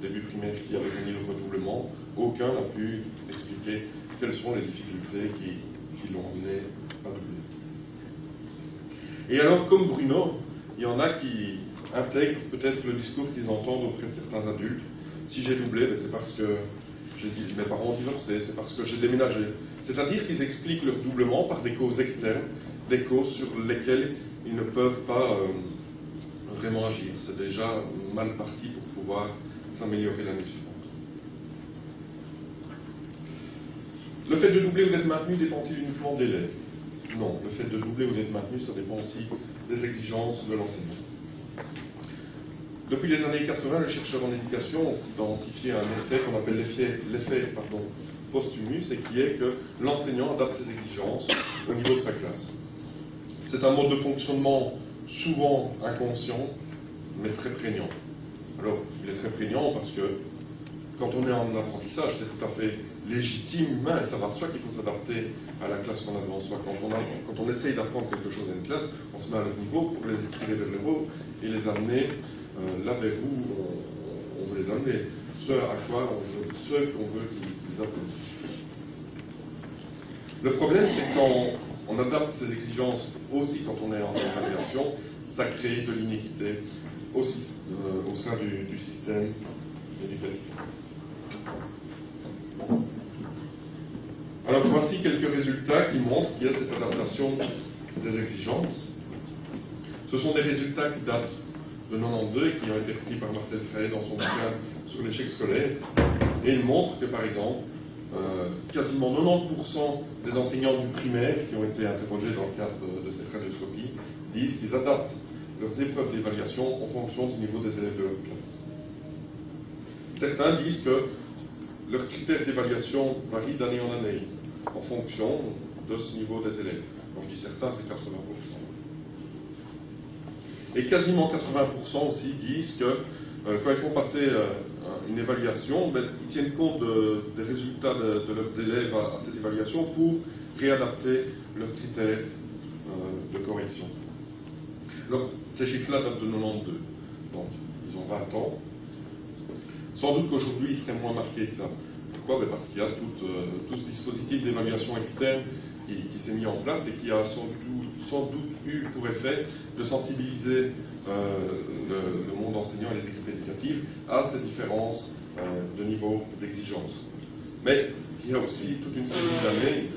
début primaire qui avaient gagné le redoublement, aucun n'a pu expliquer quelles sont les difficultés qui l'ont amené à doubler. Et alors, comme Bruno, il y en a qui intègrent peut-être le discours qu'ils entendent auprès de certains adultes. Si j'ai doublé, c'est parce que mes parents ont divorcé, c'est parce que j'ai déménagé. C'est-à-dire qu'ils expliquent leur doublement par des causes externes, des causes sur lesquelles ils ne peuvent pas vraiment agir. C'est déjà mal parti pour pouvoir s'améliorer l'année suivante. Le fait de doubler ou d'être maintenu dépend-il uniquement de l'élève? Non, le fait de doubler ou d'être maintenu, ça dépend aussi des exigences de l'enseignant. Depuis les années 80, les chercheurs en éducation ont identifié un effet qu'on appelle l'effet Posthumus, et qui est que l'enseignant adapte ses exigences au niveau de sa classe. C'est un mode de fonctionnement souvent inconscient, mais très prégnant. Alors, il est très prégnant parce que quand on est en apprentissage, c'est tout à fait légitime, humain, et ça va de soi qu'il faut s'adapter à la classe qu'on a devant soi. Quand on essaye d'apprendre quelque chose à une classe, on se met à leur niveau pour les tirer vers le haut et les amener là vers où on veut les amener, ce qu'on veut qu'ils apprennent. Le problème, c'est quand on adapte ses exigences aussi quand on est en évaluation, ça crée de l'inéquité aussi au sein du système éducatif. Alors voici quelques résultats qui montrent qu'il y a cette adaptation des exigences. Ce sont des résultats qui datent de 92 et qui ont été repris par Marcel Frey dans son bouquin sur l'échec scolaire. Et ils montrent que, par exemple, quasiment 90% des enseignants du primaire qui ont été interrogés dans le cadre de cette radioscopie disent qu'ils adaptent leurs épreuves d'évaluation en fonction du niveau des élèves de leur classe. Certains disent que leurs critères d'évaluation varient d'année en année en fonction de ce niveau des élèves. Quand je dis certains, c'est 80%. Et quasiment 80% aussi disent que quand ils font passer une évaluation, ils tiennent compte des résultats de leurs élèves à cette évaluation pour réadapter leurs critères de correction. Alors, ces chiffres-là datent de 92, donc ils ont 20 ans. Sans doute qu'aujourd'hui, ils seraient moins marqués que ça. Pourquoi? Parce qu'il y a tout ce dispositif d'évaluation externe qui s'est mis en place et qui a sans doute eu pour effet de sensibiliser le monde enseignant et les équipes éducatives à ces différences de niveau d'exigence. Mais il y a aussi toute une série d'années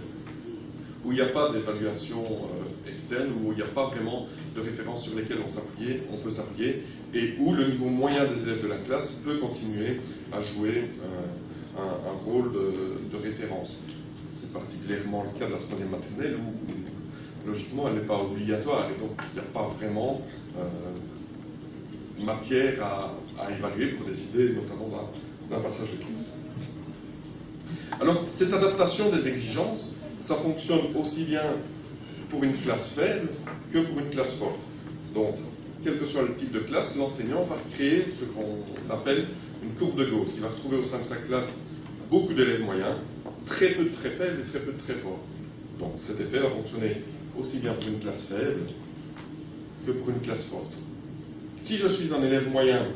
où il n'y a pas d'évaluation externe, où il n'y a pas vraiment de références sur lesquelles on peut s'appuyer, et où le niveau moyen des élèves de la classe peut continuer à jouer un rôle de référence. C'est particulièrement le cas de la 3e maternelle, où logiquement elle n'est pas obligatoire, et donc il n'y a pas vraiment matière à évaluer pour décider notamment d'un passage de classe. Alors, cette adaptation des exigences, ça fonctionne aussi bien pour une classe faible que pour une classe forte. Donc, quel que soit le type de classe, l'enseignant va créer ce qu'on appelle une courbe de Gauss. Il va retrouver au sein de sa classe beaucoup d'élèves moyens, très peu de très faibles et très peu de très forts. Donc, cet effet va fonctionner aussi bien pour une classe faible que pour une classe forte. Si je suis un élève moyen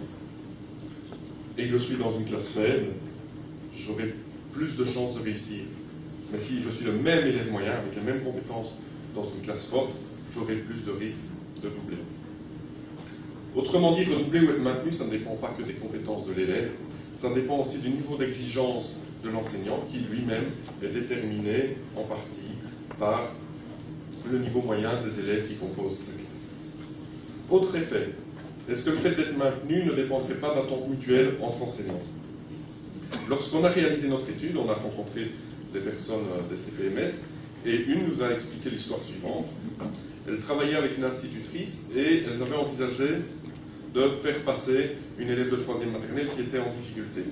et que je suis dans une classe faible, j'aurai plus de chances de réussir. Mais si je suis le même élève moyen, avec les mêmes compétences dans une classe forte, j'aurai plus de risques de doubler. Autrement dit, redoubler ou être maintenu, ça ne dépend pas que des compétences de l'élève, ça dépend aussi du niveau d'exigence de l'enseignant, qui lui-même est déterminé en partie par le niveau moyen des élèves qui composent sa classe. Autre effet, est-ce que le fait d'être maintenu ne dépendrait pas d'attentes mutuelles entre enseignants? Lorsqu'on a réalisé notre étude, on a rencontré des personnes des CPMS, et une nous a expliqué l'histoire suivante. Elle travaillait avec une institutrice et elles avaient envisagé de faire passer une élève de 3e maternelle qui était en difficulté.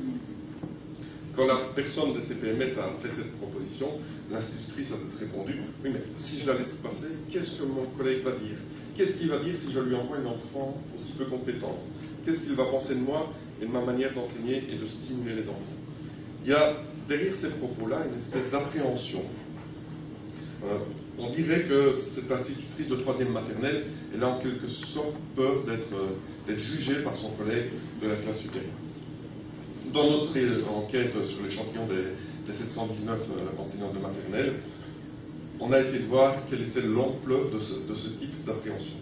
Quand la personne des CPMS a fait cette proposition, l'institutrice a répondu « Oui, mais si je la laisse passer, qu'est-ce que mon collègue va dire? Qu'est-ce qu'il va dire si je lui envoie un enfant aussi peu compétent? Qu'est-ce qu'il va penser de moi et de ma manière d'enseigner et de stimuler les enfants ?» Il y a derrière ces propos-là une espèce d'appréhension. On dirait que cette institutrice de 3e maternelle, elle a en quelque sorte peur d'être jugée par son collègue de la classe supérieure. Dans notre enquête sur l'échantillon des 719 enseignants de maternelle, on a essayé de voir quelle était l'ampleur de ce type d'appréhension.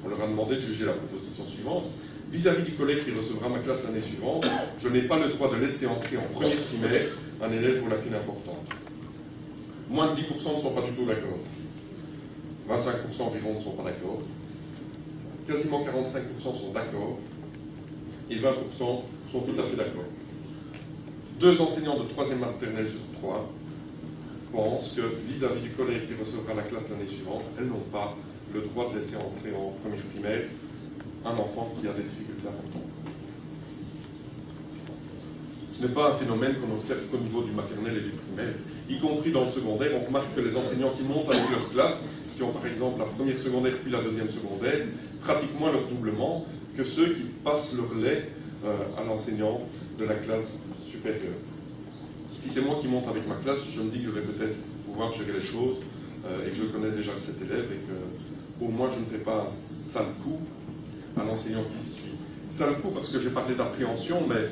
On leur a demandé de juger la proposition suivante. Vis-à-vis du collègue qui recevra ma classe l'année suivante, je n'ai pas le droit de laisser entrer en première primaire un élève pour la fine importante. Moins de 10% ne sont pas du tout d'accord. 25% environ ne sont pas d'accord. Quasiment 45% sont d'accord. Et 20% sont tout à fait d'accord. 2 enseignants de 3e maternelle sur 3 pensent que vis-à-vis du collègue qui recevra la classe l'année suivante, elles n'ont pas le droit de laisser entrer en première primaire un enfant qui a des difficultés importantes. Ce n'est pas un phénomène qu'on observe qu'au niveau du maternel et du primaire. Y compris dans le secondaire, on remarque que les enseignants qui montent avec leur classe, qui ont par exemple la première secondaire puis la deuxième secondaire, pratiquent moins leur doublement que ceux qui passent leur lait à l'enseignant de la classe supérieure. Si c'est moi qui monte avec ma classe, je me dis que je vais peut-être pouvoir gérer les choses et que je connais déjà cet élève et que au moins je ne fais pas un sale coup à l'enseignant qui suit. Sale coup parce que j'ai parlé d'appréhension, mais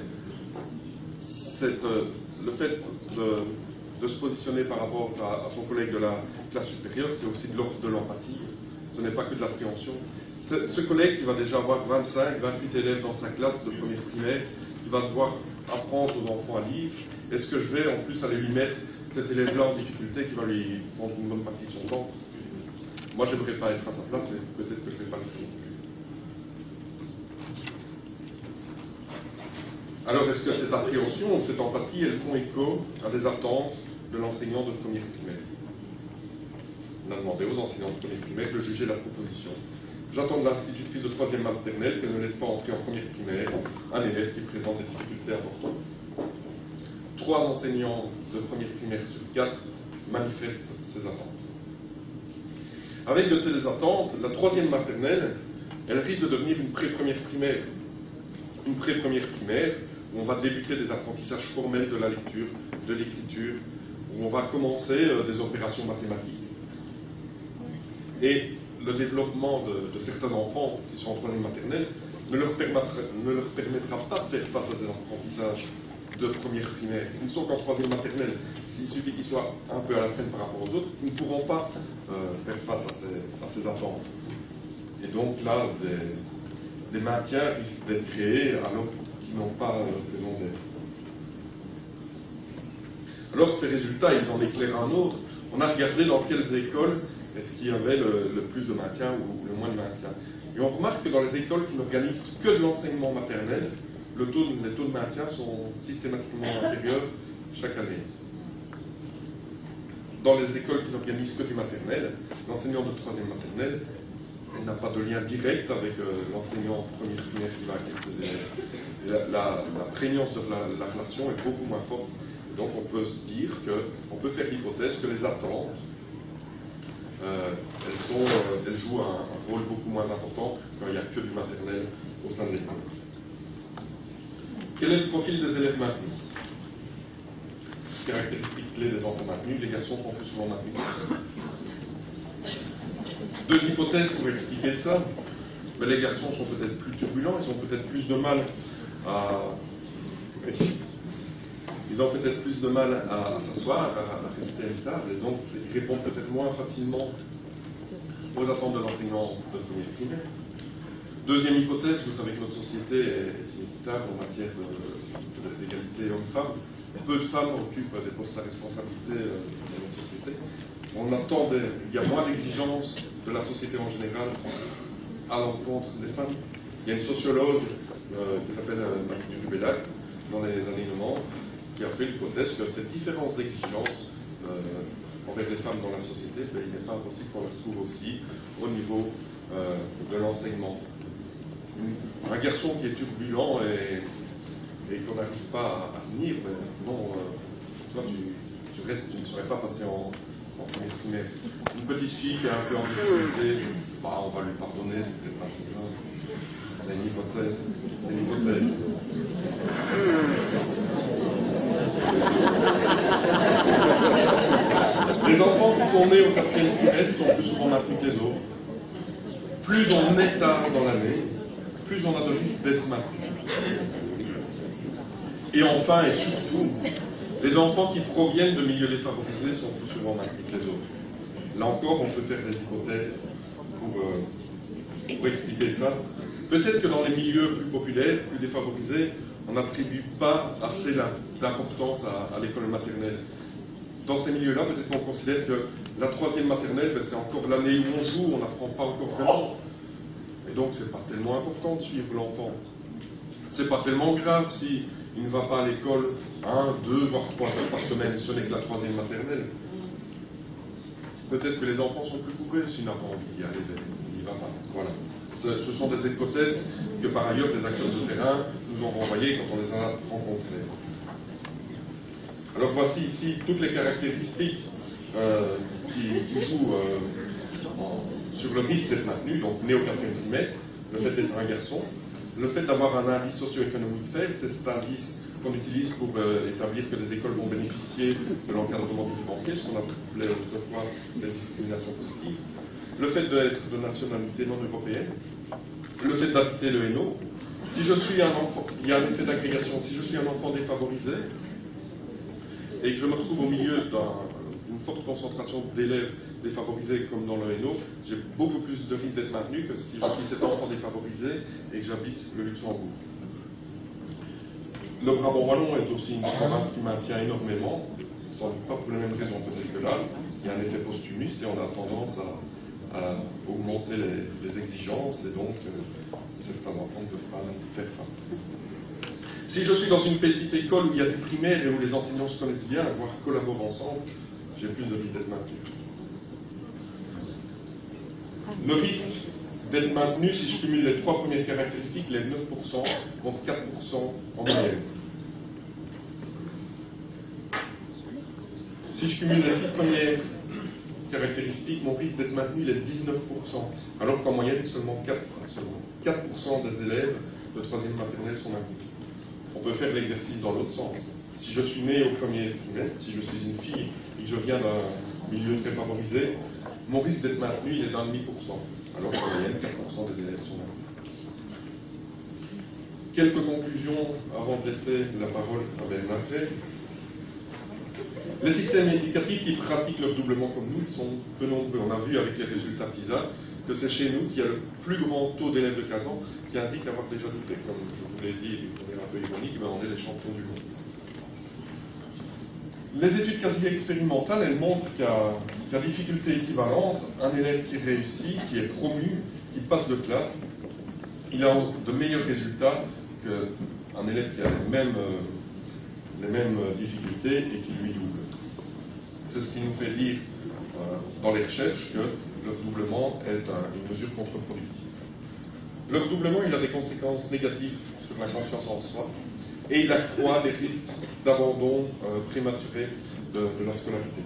le fait de se positionner par rapport à son collègue de la classe supérieure, c'est aussi de l'ordre de l'empathie. Ce n'est pas que de l'appréhension. Ce collègue qui va déjà avoir 25, 28 élèves dans sa classe de première primaire, qui va devoir apprendre aux enfants à lire, est-ce que je vais en plus aller lui mettre cet élève-là en difficulté qui va lui prendre une bonne partie de son temps? Moi, je n'aimerais pas être à sa place, mais peut-être que je ne vais pas le faire. Alors, est-ce que cette appréhension, cette empathie, elles font écho à des attentes de l'enseignant de première primaire? On a demandé aux enseignants de première primaire de juger la proposition. J'attends de l'institutrice de 3e maternelle qu'elle ne laisse pas entrer en première primaire un élève qui présente des difficultés importantes. 3 enseignants de première primaire sur 4 manifestent ces attentes. Avec de telles attentes, la 3e maternelle, elle risque de devenir une pré-première primaire. Une pré-première primaire où on va débuter des apprentissages formels de la lecture, de l'écriture, où on va commencer des opérations mathématiques. Et le développement de certains enfants qui sont en 3e maternelle ne leur permettra pas de faire face à des apprentissages de première primaire. Ils ne sont qu'en 3e maternelle. S'il suffit qu'ils soient un peu à la traîne par rapport aux autres, ils ne pourront pas faire face à ces attentes. Et donc là, des maintiens risquent d'être créés alors qu'ils n'ont pas raison d'être. Alors ces résultats, ils en éclairent un autre. On a regardé dans quelles écoles est-ce qu'il y avait le plus de maintien ou le moins de maintien. Et on remarque que dans les écoles qui n'organisent que de l'enseignement maternel, les taux de maintien sont systématiquement inférieurs chaque année. Dans les écoles qui n'organisent que du maternel, l'enseignant de 3e maternelle n'a pas de lien direct avec l'enseignant en première primaire qui va acquérir ses élèves. La prégnance de la relation est beaucoup moins forte. Donc on peut se dire on peut faire l'hypothèse que les attentes, elles jouent un rôle beaucoup moins important quand il n'y a que du maternel au sein de l'école. Quel est le profil des élèves maintenus? Caractéristiques clés des enfants maintenus, les garçons sont plus souvent maintenus. 2 hypothèses pour expliquer ça. Mais les garçons sont peut-être plus turbulents, ils ont peut-être plus de mal à... Ils ont peut-être plus de mal à s'asseoir, à rester à une table, et donc ils répondent peut-être moins facilement aux attentes de l'enseignant de première primaire. 2e hypothèse, vous savez que notre société est inéquitable en matière d'égalité homme-femme. Peu de femmes occupent des postes à responsabilité dans notre société. Il y a moins d'exigences de la société en général à l'encontre des femmes. Il y a une sociologue qui s'appelle Marie Durubellac, dans les années 90, qui a fait l'hypothèse que cette différence d'exigence envers les femmes dans la société, il n'est pas impossible qu'on la retrouve aussi au niveau de l'enseignement. Un garçon qui est turbulent et qu'on n'arrive pas à tenir, non, toi tu restes, tu ne serais pas passé en première primaire. Une petite fille qui est un peu en difficulté, on va lui pardonner, c'est peut-être pas très grave. C'est une hypothèse. C'est une hypothèse. Les enfants qui sont nés au 4e trimestre sont plus souvent maintenus que les autres. Plus on est tard dans l'année, plus on a de risque d'être maintenu. Et enfin et surtout, les enfants qui proviennent de milieux défavorisés sont plus souvent maintenus que les autres. Là encore, on peut faire des hypothèses pour expliquer ça. Peut-être que dans les milieux plus populaires, plus défavorisés, on n'attribue pas assez d'importance à l'école maternelle. Dans ces milieux-là, peut-être qu'on considère que la 3e maternelle, ben, c'est encore l'année où on joue, on n'apprend pas encore vraiment. Et donc, c'est pas tellement important de suivre l'enfant. C'est pas tellement grave si il ne va pas à l'école 1, 2, voire 3 heures par semaine. Ce n'est que la 3e maternelle. Peut-être que les enfants sont plus courbés s'il n'a pas envie d'y aller, il n'y va pas. Voilà. Ce sont des hypothèses que par ailleurs les acteurs de terrain nous ont renvoyées quand on les a rencontrés. Alors voici ici toutes les caractéristiques qui jouent sur le risque d'être maintenu, donc né au 4e trimestre, le fait d'être un garçon, le fait d'avoir un indice socio-économique faible, c'est cet indice qu'on utilise pour établir que les écoles vont bénéficier de l'encadrement financier, ce qu'on appelait autrefois la discrimination positive, le fait d'être de nationalité non européenne, le fait d'habiter le Hainaut. Si je suis un enfant, il y a un effet d'agrégation, si je suis un enfant défavorisé et que je me retrouve au milieu d'une forte concentration d'élèves défavorisés comme dans le Hainaut, j'ai beaucoup plus de risques d'être maintenu que si je suis cet enfant défavorisé et que j'habite le Luxembourg. Le Brabant wallon est aussi une province qui maintient énormément, sans doute pas pour les mêmes raisons peut-être que là. Il y a un effet posthumiste et on a tendance à augmenter les exigences et donc certains enfants ne peuvent pas faire ça. Si je suis dans une petite école où il y a des primaires et où les enseignants se connaissent bien, voire collaborent ensemble, j'ai plus de risque d'être maintenu. Le risque d'être maintenu, si je cumule les 3 premières caractéristiques, les 9% contre 4% en moyenne. Si je cumule les 6 premières caractéristiques, mon risque d'être maintenu il est 19%, alors qu'en moyenne seulement 4% des élèves de 3e maternelle sont maintenus. On peut faire l'exercice dans l'autre sens. Si je suis né au 1er trimestre, si je suis une fille et que je viens d'un milieu très favorisé, mon risque d'être maintenu il est d'1,5%, alors qu'en moyenne 4% des élèves sont maintenus. Quelques conclusions avant de laisser la parole à Bernard Frey. Les systèmes éducatifs qui pratiquent le redoublement comme nous, ils sont peu nombreux. On a vu avec les résultats PISA que c'est chez nous qu'il y a le plus grand taux d'élèves de 15 ans qui indique avoir déjà doublé. Comme je vous l'ai dit d'une manière un peu ironique, on est les champions du monde. Les études quasi expérimentales, elles montrent qu'à difficulté équivalente, un élève qui réussit, qui est promu, qui passe de classe, il a de meilleurs résultats qu'un élève qui a les mêmes difficultés et qui lui double. C'est ce qui nous fait dire dans les recherches que le redoublement est une mesure contre-productive. Le redoublement, il a des conséquences négatives sur la confiance en soi et il accroît les risques d'abandon prématuré de la scolarité.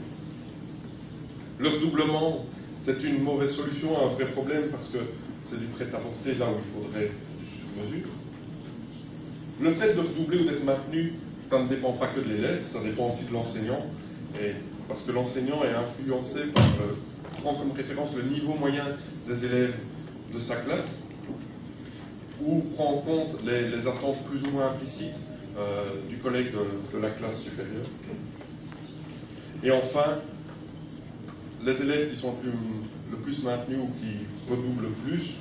Le redoublement, c'est une mauvaise solution à un vrai problème parce que c'est du prêt-à-porter là où il faudrait du sur-mesure. Le fait de redoubler ou d'être maintenu, ça ne dépend pas que de l'élève, ça dépend aussi de l'enseignant, et parce que l'enseignant est influencé par, prend comme référence le niveau moyen des élèves de sa classe, ou prend en compte les attentes plus ou moins implicites du collègue de la classe supérieure. Et enfin, les élèves qui sont le plus maintenus ou qui redoublent le plus,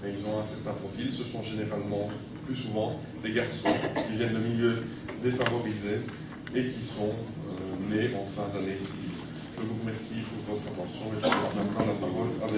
et ils ont un certain profil, ce sont généralement plus souvent des garçons qui viennent de milieux défavorisés et qui sont nés en fin d'année civile. Je vous remercie pour votre attention et je laisse maintenant la parole à